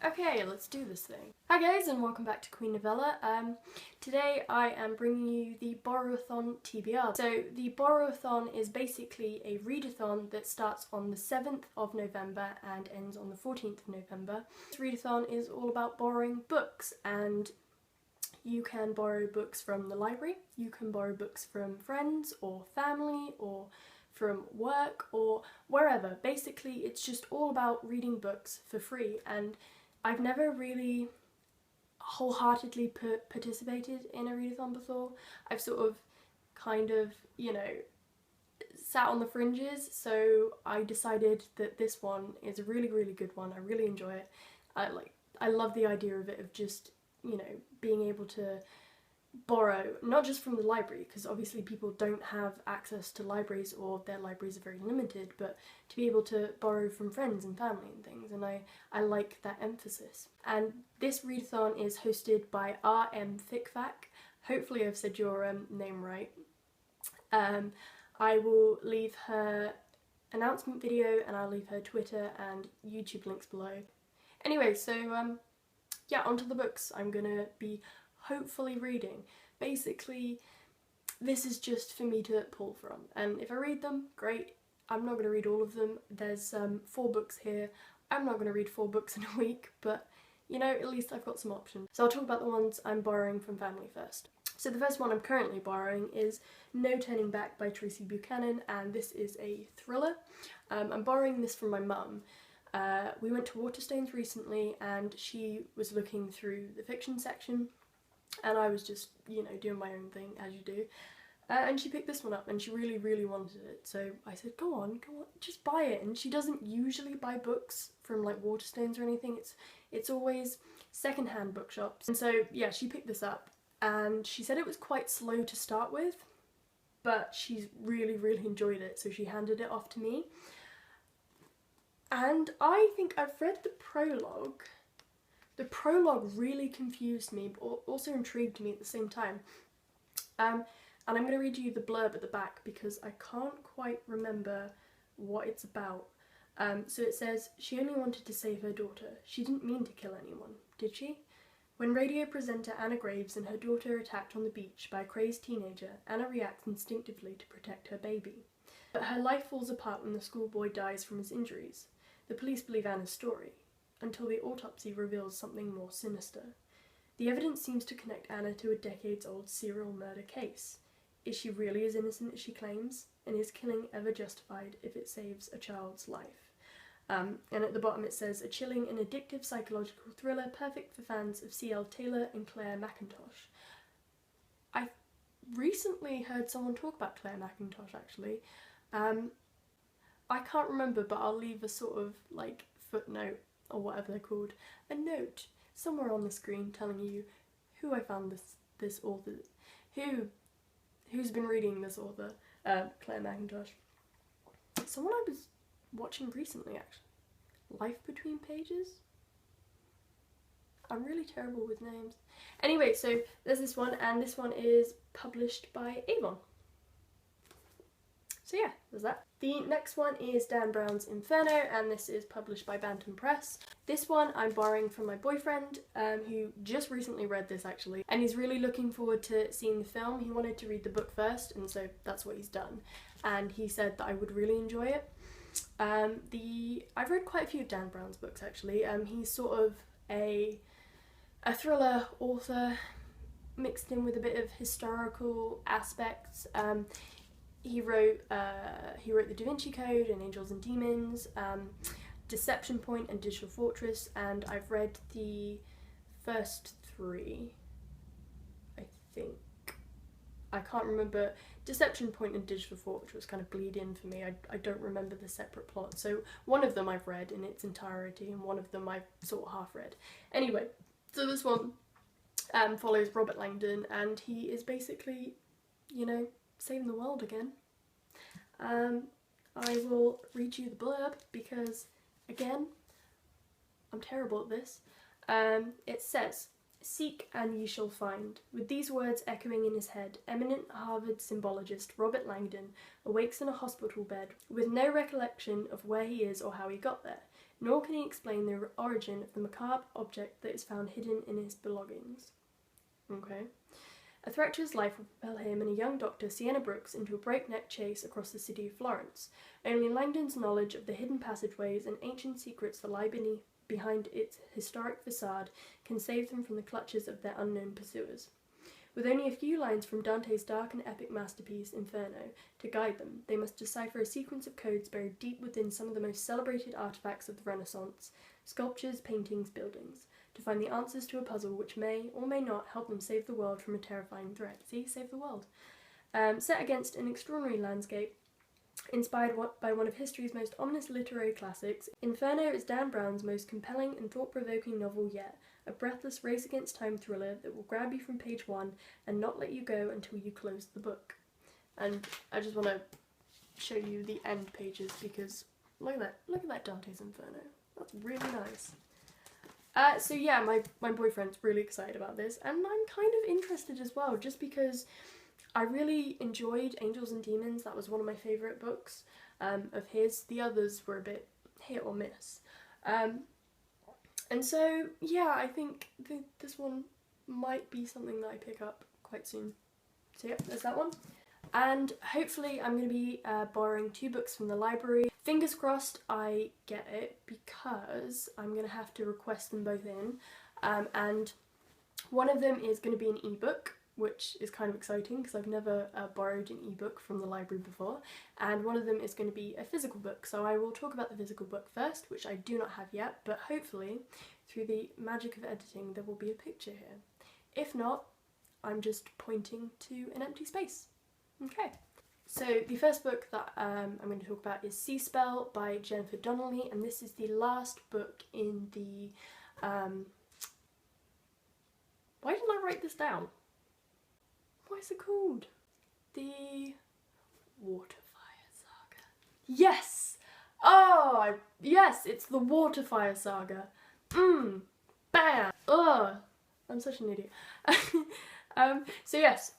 Okay, let's do this thing. Hi guys, and welcome back to Queen Novella. Today I am bringing you the Borrowathon TBR. So the Borrowathon is basically a readathon that starts on the 7th of November and ends on the 14th of November. This readathon is all about borrowing books, and you can borrow books from the library, you can borrow books from friends or family or from work or wherever. Basically, it's just all about reading books for free, and I've never really wholeheartedly participated in a readathon before. I've sort of sat on the fringes, so I decided that this one is a really, really good one. I really enjoy it. I love the idea of it, of just, being able to borrow, not just from the library, because obviously people don't have access to libraries or their libraries are very limited, but to be able to borrow from friends and family and things, and I like that emphasis. And this readathon is hosted by RM Thickfack. Hopefully I've said your name right. I will leave her announcement video and I'll leave her Twitter and YouTube links below. Anyway, so yeah, onto the books I'm gonna be hopefully reading. Basically, this is just for me to pull from, and if I read them, great. I'm not going to read all of them. There's 4 books here. I'm not going to read 4 books in a week, but at least I've got some options. So I'll talk about the ones I'm borrowing from family first. So the first one I'm currently borrowing is No Turning Back by Tracy Buchanan, and this is a thriller. I'm borrowing this from my mum. We went to Waterstones recently and she was looking through the fiction section, and I was just, doing my own thing, as you do. And she picked this one up and she really, really wanted it. So I said, go on, just buy it. And she doesn't usually buy books from like Waterstones or anything. It's always secondhand bookshops. And so, yeah, she picked this up and she said it was quite slow to start with, but she's really, really enjoyed it. So she handed it off to me. And I think I've read the prologue. The prologue really confused me, but also intrigued me at the same time. And I'm going to read you the blurb at the back because I can't quite remember what it's about. So it says, she only wanted to save her daughter. She didn't mean to kill anyone, did she? When radio presenter Anna Graves and her daughter are attacked on the beach by a crazed teenager, Anna reacts instinctively to protect her baby. But her life falls apart when the schoolboy dies from his injuries. The police believe Anna's story, until the autopsy reveals something more sinister. The evidence seems to connect Anna to a decades-old serial murder case. Is she really as innocent as she claims? And is killing ever justified if it saves a child's life? And at the bottom it says, a chilling and addictive psychological thriller perfect for fans of C.L. Taylor and Claire McIntosh. I recently heard someone talk about Claire McIntosh, actually. I can't remember, but I'll leave a sort of footnote or whatever they're called, a note somewhere on the screen telling you who I found this author, who's been reading this author, Claire McIntosh. Someone I was watching recently, actually. Life Between Pages? I'm really terrible with names. Anyway, so there's this one, and this one is published by Avon. So yeah, there's that. The next one is Dan Brown's Inferno, and this is published by Bantam Press. This one I'm borrowing from my boyfriend, who just recently read this actually, and he's really looking forward to seeing the film. He wanted to read the book first, and so that's what he's done. And he said that I would really enjoy it. I've read quite a few of Dan Brown's books actually. He's sort of a thriller author mixed in with a bit of historical aspects. He wrote The Da Vinci Code and Angels and Demons, Deception Point and Digital Fortress, and I've read the first 3, I think. I can't remember. Deception Point and Digital Fortress kind of bleed in for me. I don't remember the separate plot. So one of them I've read in its entirety and one of them I've sort of half read. Anyway, so this one follows Robert Langdon, and he is basically, saving the world again. I will read you the blurb because, again, I'm terrible at this. It says, "Seek and ye shall find." With these words echoing in his head, eminent Harvard symbologist Robert Langdon awakes in a hospital bed with no recollection of where he is or how he got there. nor can he explain the origin of the macabre object that is found hidden in his belongings. Okay. A threat to his life will propel him and a young doctor, Sienna Brooks, into a breakneck chase across the city of Florence. Only Langdon's knowledge of the hidden passageways and ancient secrets that lie behind its historic facade can save them from the clutches of their unknown pursuers. With only a few lines from Dante's dark and epic masterpiece, Inferno, to guide them, they must decipher a sequence of codes buried deep within some of the most celebrated artefacts of the Renaissance, sculptures, paintings, buildings, to find the answers to a puzzle which may or may not help them save the world from a terrifying threat. See, save the world. Set against an extraordinary landscape, inspired by one of history's most ominous literary classics, Inferno is Dan Brown's most compelling and thought-provoking novel yet, a breathless race-against-time thriller that will grab you from page 1 and not let you go until you close the book. And I just want to show you the end pages because look at that Dante's Inferno. That's really nice. So yeah, my boyfriend's really excited about this, and I'm kind of interested as well, just because I really enjoyed Angels and Demons. That was one of my favourite books of his. The others were a bit hit or miss. And so, yeah, I think this one might be something that I pick up quite soon. So yeah, there's that one. And hopefully I'm going to be borrowing 2 books from the library. Fingers crossed I get it, because I'm going to have to request them both in. And one of them is going to be an ebook, which is kind of exciting because I've never borrowed an ebook from the library before. And one of them is going to be a physical book. So I will talk about the physical book first, which I do not have yet, but hopefully through the magic of editing there will be a picture here. If not, I'm just pointing to an empty space. Okay. So the first book that I'm going to talk about is Sea Spell by Jennifer Donnelly, and this is the last book in the... Why didn't I write this down? What is it called? The Waterfire Saga. Yes! Oh, yes, it's the Waterfire Saga. Bam! Ugh! I'm such an idiot. So yes,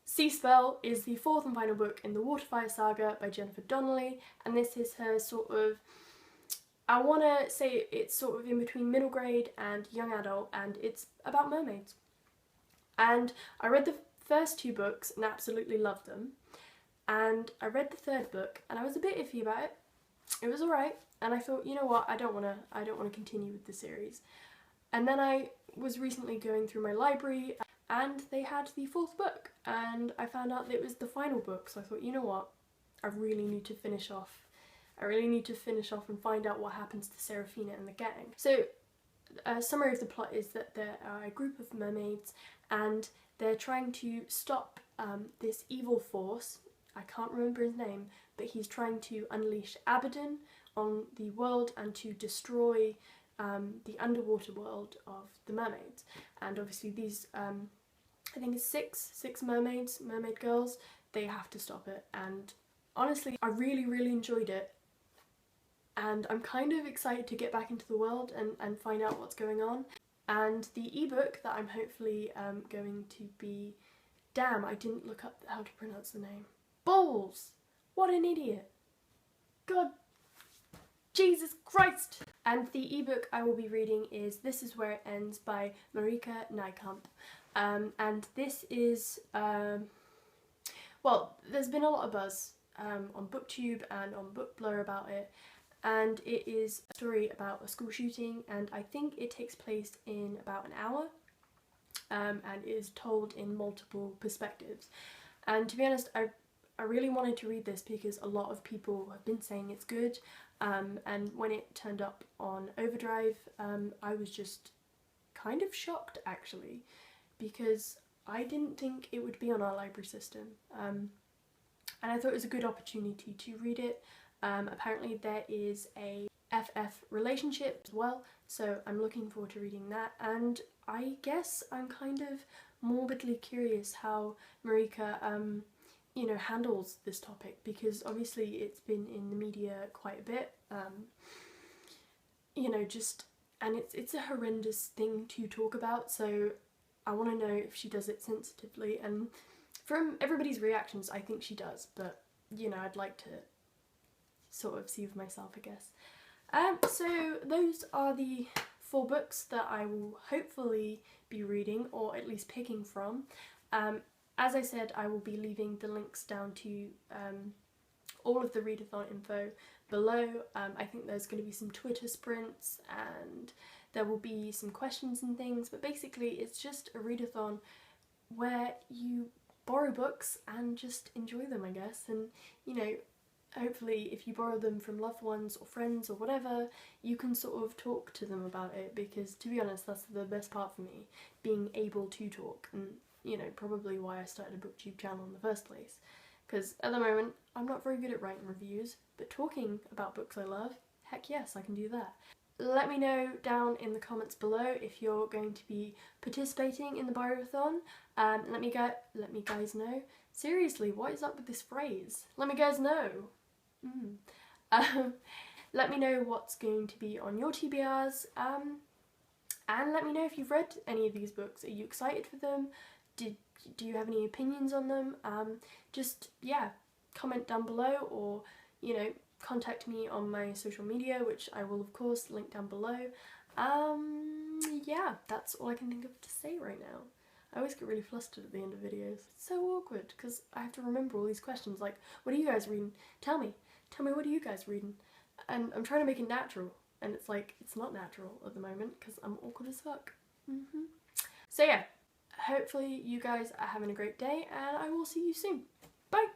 Sea Spell is the 4th and final book in the Waterfire Saga by Jennifer Donnelly, and this is her sort of, I want to say it's sort of in between middle grade and young adult, and it's about mermaids. And I read the first 2 books and absolutely loved them, and I read the 3rd book and I was a bit iffy about it. It was alright, and I thought, you know what, I don't want to continue with the series. And then I was recently going through my library and they had the 4th book, and I found out that it was the final book, so I thought, you know what, I really need to finish off. I really need to finish off and find out what happens to Seraphina and the gang. So a summary of the plot is that there are a group of mermaids and they're trying to stop this evil force. I can't remember his name, but he's trying to unleash Abaddon on the world and to destroy the underwater world of the mermaids. And obviously these, I think it's six mermaid girls, they have to stop it. And honestly, I really enjoyed it. And I'm kind of excited to get back into the world and find out what's going on. And the ebook that I'm hopefully going to be... Damn, I didn't look up how to pronounce the name. Balls! What an idiot. God. Jesus Christ! And the ebook I will be reading is This Is Where It Ends by Marika Nijkamp. And this is... well, there's been a lot of buzz on BookTube and on BookBlur about it. And it is a story about a school shooting, and I think it takes place in about an hour and is told in multiple perspectives. And to be honest, I really wanted to read this because a lot of people have been saying it's good, and when it turned up on Overdrive, I was just kind of shocked actually, because I didn't think it would be on our library system, and I thought it was a good opportunity to read it. Apparently there is a FF relationship as well, so I'm looking forward to reading that, and I guess I'm kind of morbidly curious how Marika, you know, handles this topic, because obviously it's been in the media quite a bit, you know, just, and it's a horrendous thing to talk about, so I want to know if she does it sensitively, and from everybody's reactions I think she does, but, you know, I'd like to sort of see for myself, I guess. So those are the 4 books that I will hopefully be reading, or at least picking from. As I said, I will be leaving the links down to all of the readathon info below. I think there's going to be some Twitter sprints and there will be some questions and things, but basically it's just a readathon where you borrow books and just enjoy them, I guess, and you know, hopefully if you borrow them from loved ones or friends or whatever, you can sort of talk to them about it, because to be honest, that's the best part for me, being able to talk, and you know, probably why I started a booktube channel in the first place, because at the moment I'm not very good at writing reviews, but talking about books I love, heck yes, I can do that. Let me know down in the comments below if you're going to be participating in the Borrowathon. Let me guys know. Seriously, what is up with this phrase? Let me guys know. Let me know what's going to be on your TBRs, and let me know if you've read any of these books. Are you excited for them? Do you have any opinions on them? Just, yeah, comment down below, or, you know, contact me on my social media, which I will of course link down below. Yeah, that's all I can think of to say right now. I always get really flustered at the end of videos. It's so awkward because I have to remember all these questions like, what are you guys reading? Tell me, what are you guys reading? And I'm trying to make it natural, and it's like, it's not natural at the moment because I'm awkward as fuck. So yeah, hopefully you guys are having a great day, and I will see you soon. Bye!